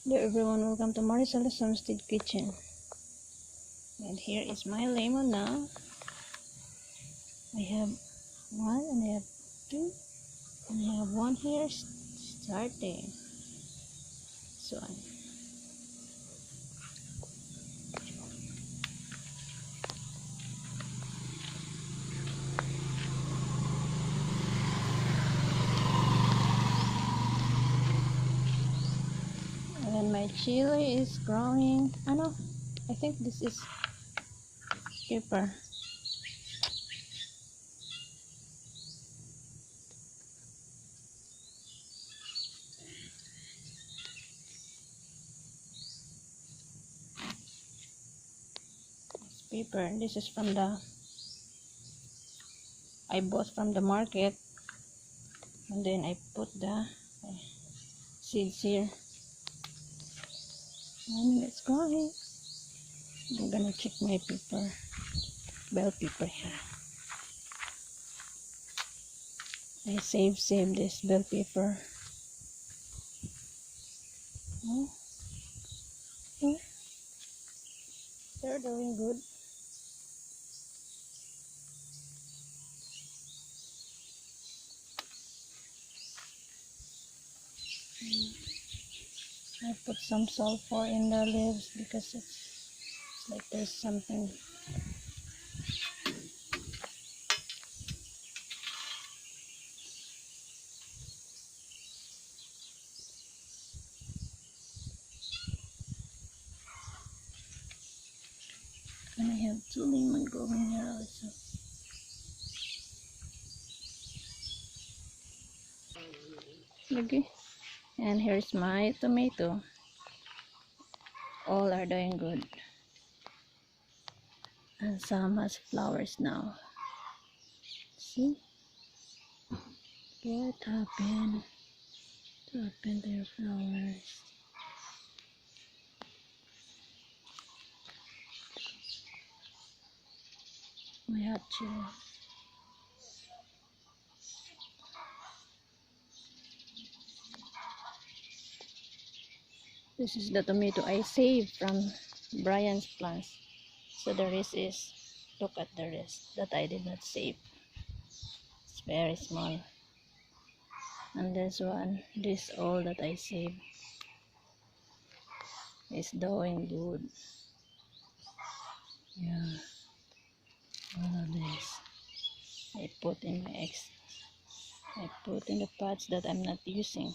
Hello everyone, welcome to Marisol's Homestead Kitchen. And here is my lemon now. I have one and I have two and I have one here starting. So and my chili is growing. No, I think this is pepper. It's pepper. This is from I bought from the market, and then I put the seeds here. And it's growing. I'm gonna check my pepper, bell pepper here. I save this bell pepper. Oh, oh, they're doing good. I put some sulfur in the leaves because it's like there's something. And I have two lemon growing here also. Okay. And here's my tomato. All are doing good. And some has flowers now. See? What happened? What happened to your flowers? My hot chili. This is the tomato I saved from Brian's plants. So the rest is, look at the rest that I did not save. It's very small. And this one, this all that I saved is doing good. Yeah, all of this I put in my eggs. I put in the pots that I'm not using.